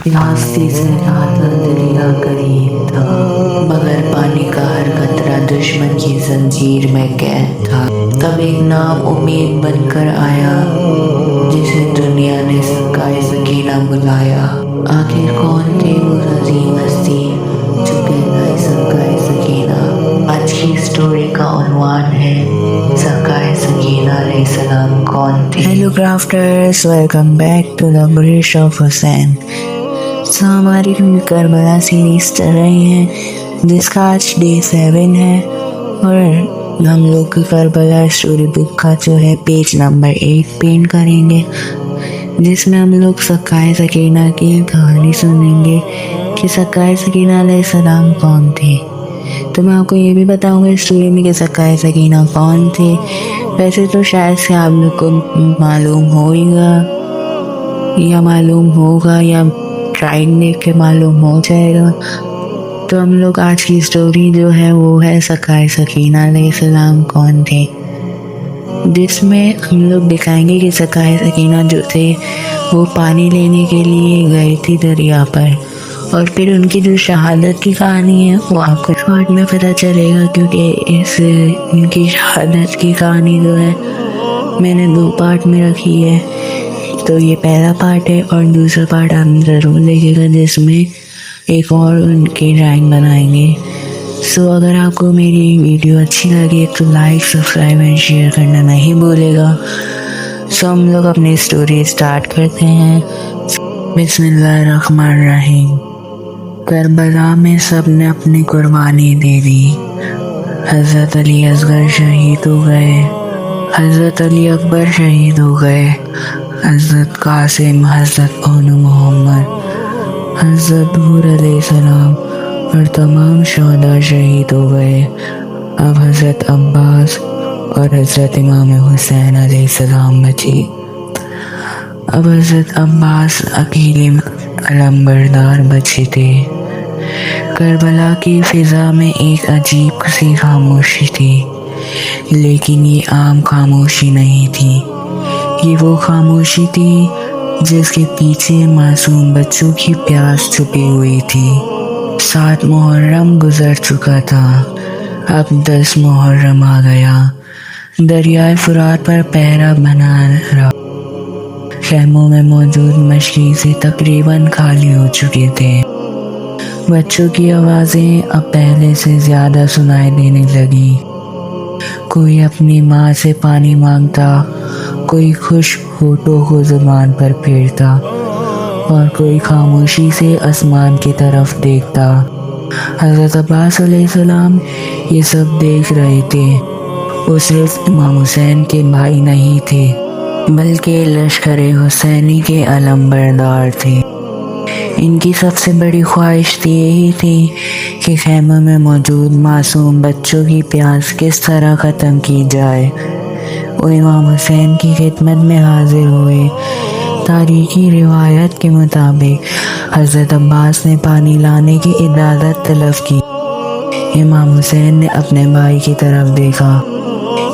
रास्ते से राता दरिया करीब था, मगर पानी का हर कतरा दुश्मन की जंजीर में कैद था। तब एक नाम उम्मीद बनकर आया, जिसे दुनिया ने सकाए सकीना बुलाया। आखिर कौन थे वो अजीम हस्ती जो कहलाई सकाए सकीना? आज की स्टोरी का उन्वान है सकाए सकीना अलैहिस्सलाम कौन थे। Hello crafters, welcome back to the bridge of Hussain. तो हमारी करबला सीरीज चल रही है, जिसका आज डे 7 है और हम लोग करबला स्टोरी बुक का जो है पेज नंबर 8 पेंट करेंगे, जिसमें हम लोग सकाए सकीना की कहानी सुनेंगे कि सकाए सकीना अलैहिस्सलाम कौन थे। तो मैं आपको ये भी बताऊंगा इस स्टोरी में कि सकाए सकीना कौन थे। वैसे तो शायद से आप लोग को मालूम होगा या ट्राइंग देख के मालूम हो जाएगा। तो हम लोग आज की स्टोरी जो है वो है सकाए सकीना अलैहिस्सलाम कौन थे, जिसमें हम लोग दिखाएंगे कि सकाए सकीना जो थे वो पानी लेने के लिए गए थे दरिया पर, और फिर उनकी जो शहादत की कहानी है वो आपको इस पार्ट में पता चलेगा, क्योंकि इनकी शहादत की कहानी जो है मैंने 2 पार्ट में रखी है। तो ये पहला पार्ट है और दूसरा पार्ट आप ज़रूर देखिएगा, जिसमें एक और उनकी ड्राइंग बनाएंगे। सो अगर आपको मेरी वीडियो अच्छी लगे तो लाइक, सब्सक्राइब एंड शेयर करना नहीं भूलेगा। सो हम लोग अपनी स्टोरी स्टार्ट करते हैं। बिस्मिल्लाहिर्रहमानिर्रहीम। करबला में सब ने अपनी कुर्बानी दे दी। हज़रत अली असगर शहीद हो गए, हज़रत अली अकबर शहीद हो गए, हज़रत कासिम, हज़रत ओनू मोहम्मद, हज़रत हूर अलैहिस्सलाम और तमाम शहदा शहीद हो गए। अब हज़रत अब्बास और हज़रत इमाम हुसैन अलैहिस्सलाम बचे। अब हज़रत अब्बास अकेले अलंबरदार बचे थे। करबला की फ़िज़ा में एक अजीब सी खामोशी थी, लेकिन ये आम खामोशी नहीं थी। ये वो खामोशी थी जिसके पीछे मासूम बच्चों की प्यास छुपी हुई थी। 7 मुहर्रम गुजर चुका था, अब 10 मुहर्रम आ गया। दरियाए फुरात पर पहरा बना रहा। खेमों में मौजूद मशकीज़ें तकरीबन खाली हो चुके थे। बच्चों की आवाज़ें अब पहले से ज़्यादा सुनाई देने लगी। कोई अपनी माँ से पानी मांगता, कोई खुश होठों को ज़ुबान पर फेरता और कोई खामोशी से आसमान की तरफ देखता। हज़रत अब्बास अलैहिस्सलाम ये सब देख रहे थे। वो सिर्फ इमाम हुसैन के भाई नहीं थे, बल्कि लश्कर हुसैनी के अलंबरदार थे। इनकी सबसे बड़ी ख्वाहिश यही थी कि खैमों में मौजूद मासूम बच्चों की प्यास किस तरह ख़त्म की जाए। वो इमाम हुसैन की खिदमत में हाजिर हुए। तारीखी रिवायत के मुताबिक हज़रत अब्बास ने पानी लाने की इजाज़त तलब की। इमाम हुसैन ने अपने भाई की तरफ देखा।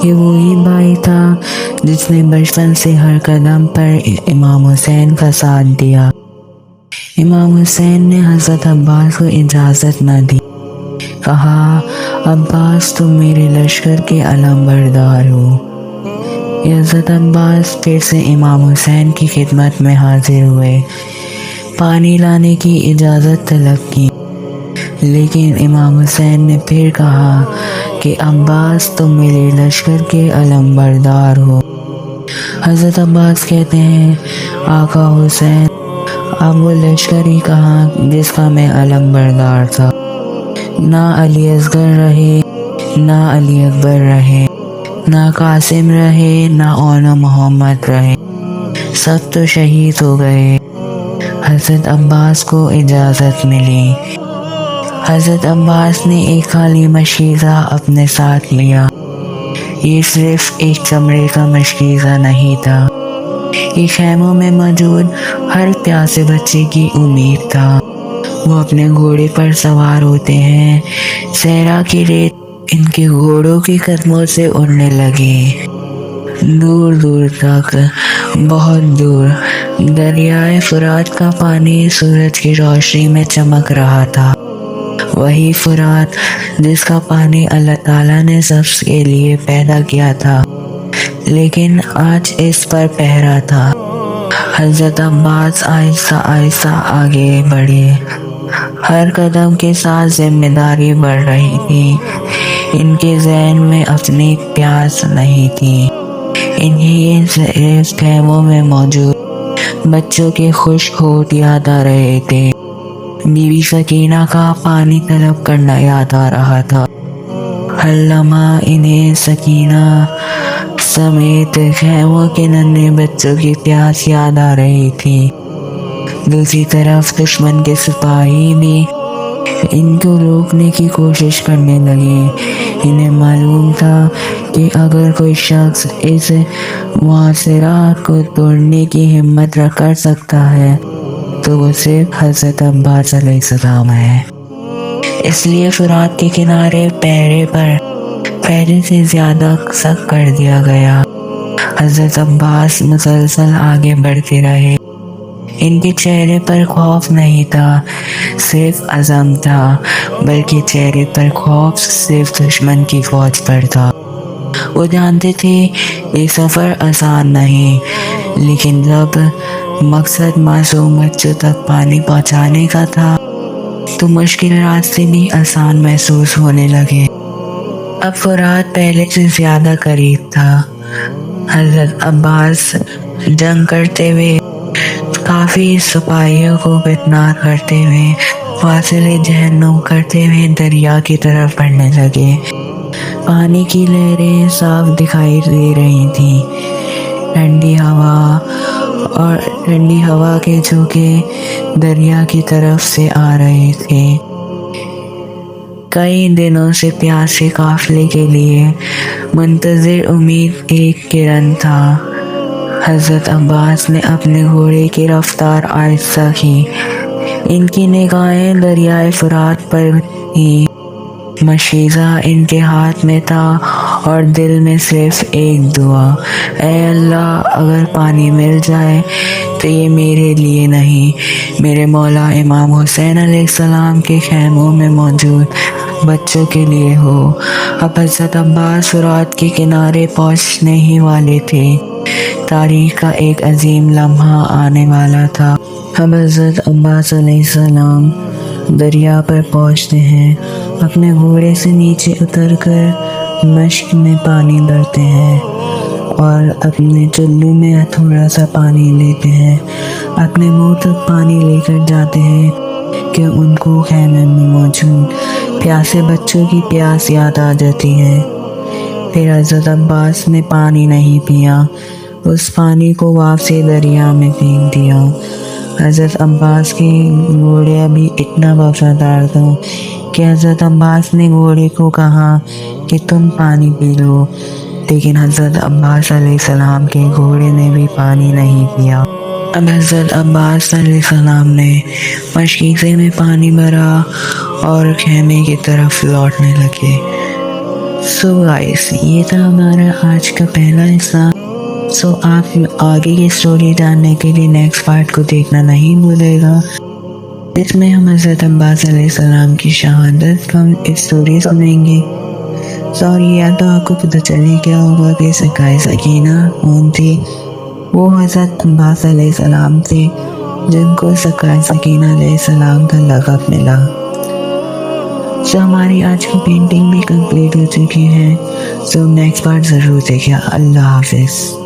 ये वही भाई था जिसने बचपन से हर कदम पर इमाम हुसैन का साथ दिया। इमाम हुसैन ने हज़रत अब्बास को इजाज़त न दी। कहा, अब्बास तुम मेरे लश्कर के अलंबरदार हो। हज़रत अब्बास फिर से इमाम हुसैन की खिदमत में हाजिर हुए। पानी लाने की इजाज़त तलब की, लेकिन इमाम हुसैन ने फिर कहा कि अब्बास तुम मेरे लश्कर के अलंबरदार हो। हज़रत अब्बास कहते हैं, आका हुसैन अब वो लश्कर ही कहाँ जिसका मैं अलंबरदार था। ना अली असगर रहे, ना अली अकबर रहे, ना कासिम रहे, ना ओनू मोहम्मद रहे, सब तो शहीद हो गए। हज़रत अब्बास को इजाज़त मिली। हज़रत अब्बास ने एक खाली मशकीज़ा अपने साथ लिया। ये सिर्फ एक चमड़े का मशकीज़ा नहीं था, ये खैमों में मौजूद हर प्यासे बच्चे की उम्मीद था। वो अपने घोड़े पर सवार होते हैं, सहरा की रेत इनके घोड़ों के कदमों से उड़ने लगी। दूर दूर तक, बहुत दूर دریائے فرات کا پانی سورج کی روشنی میں چمک رہا تھا، وہی فرات جس کا پانی اللہ تعالیٰ نے سب کے لیے پیدا کیا تھا، لیکن آج اس پر پہرا تھا۔ حضرت عباس آہستہ آہستہ آگے بڑھے، ہر قدم کے ساتھ ذمہ داری بڑھ رہی تھی۔ ان کے ذہن میں اپنی پیاس نہیں تھی، انہیں صرف خیموں میں موجود بچوں کے خشک ہونٹ یاد آ رہے تھے۔ بی بی سکینہ کا پانی طلب کرنا یاد آ رہا تھا۔ ہر لمحہ انہیں سکینہ سمیت خیموں کے ننھے بچوں کی پیاس یاد آ رہی تھی۔ دوسری طرف دشمن کے سپاہی بھی ان کو روکنے کی کوشش کرنے لگے۔ انہیں معلوم تھا کہ اگر کوئی شخص اس محاصرہ کو توڑنے کی ہمت کر سکتا ہے تو وہ صرف حضرت عباس علیہ السلام ہے۔ اس لیے فرات کے کنارے پہرے پر پہلے سے زیادہ سخت کر دیا گیا۔ حضرت عباس مسلسل آگے بڑھتے رہے۔ ان کے چہرے پر خوف نہیں تھا، صرف عزم تھا، بلکہ چہرے پر خوف صرف دشمن کی فوج پر تھا۔ وہ جانتے تھے یہ سفر آسان نہیں، لیکن جب مقصد معصوم بچوں تک پانی پہنچانے کا تھا تو مشکل راستے بھی آسان محسوس ہونے لگے۔ اب فرات پہلے سے زیادہ قریب تھا۔ حضرت عباس جنگ کرتے ہوئے، کافی سپاہیوں کو بدنام کرتے ہوئے، فاصلے جہنم کرتے ہوئے دریا کی طرف بڑھنے لگے۔ پانی کی لہریں صاف دکھائی دے رہی تھیں، ٹھنڈی ہوا کے جھونکے دریا کی طرف سے آ رہے تھے۔ کئی دنوں سے پیاسے قافلے کے لیے منتظر امید ایک کرن تھا۔ حضرت عباس نے اپنے گھوڑے کی رفتار آہستہ کی۔ ان کی نگاہیں دریائے فرات پر تھیں، مشیزہ ان کے ہاتھ میں تھا اور دل میں صرف ایک دعا، اے اللہ اگر پانی مل جائے تو یہ میرے لیے نہیں، میرے مولا امام حسین علیہ السلام کے خیموں میں موجود بچوں کے لیے ہو۔ اب حضرت عباس فرات کے کنارے پہنچنے ہی والے تھے۔ تاریخ کا ایک عظیم لمحہ آنے والا تھا۔ اب حضرت عباس علیہ السلام دریا پر پہنچتے ہیں، اپنے گھوڑے سے نیچے اتر کر مشک میں پانی بھرتے ہیں اور اپنے چلو میں تھوڑا سا پانی لیتے ہیں، اپنے منہ تک پانی لے کر جاتے ہیں کہ ان کو خیمے میں موجود پیاسے بچوں کی پیاس یاد آ جاتی ہے۔ پھر حضرت عباس نے پانی نہیں پیا، اس پانی کو واپسی دریا میں پھینک دیا۔ حضرت عباس کے گھوڑا بھی اتنا وفادار تھا کہ حضرت عباس نے گھوڑے کو کہا کہ تم پانی پی لو، لیکن حضرت عباس علیہ السلام کے گھوڑے نے بھی پانی نہیں پیا۔ اب حضرت عباس علیہ السلام نے مشکیزے میں پانی بھرا اور خیمے کی طرف لوٹنے لگے۔ سو گائس، یہ تھا ہمارا آج کا پہلا حصہ۔ آپ آگے کی سٹوری جاننے کے لیے نیکسٹ پارٹ کو دیکھنا نہیں بھولے گا، جس میں ہم حضرت عباس علیہ السلام کی شہادت کا اسٹوری سنیں گے۔ یا تو آپ کو پتہ چلے کیا ہوگا کہ سکائے سکینہ کون تھی؟ وہ حضرت عباس علیہ السلام تھے جن کو سکائے سکینہ علیہ السلام کا لقب ملا۔ ہماری آج کی پینٹنگ بھی کمپلیٹ ہو چکی ہے۔ نیکسٹ پارٹ ضرور دیکھیں۔ اللہ حافظ۔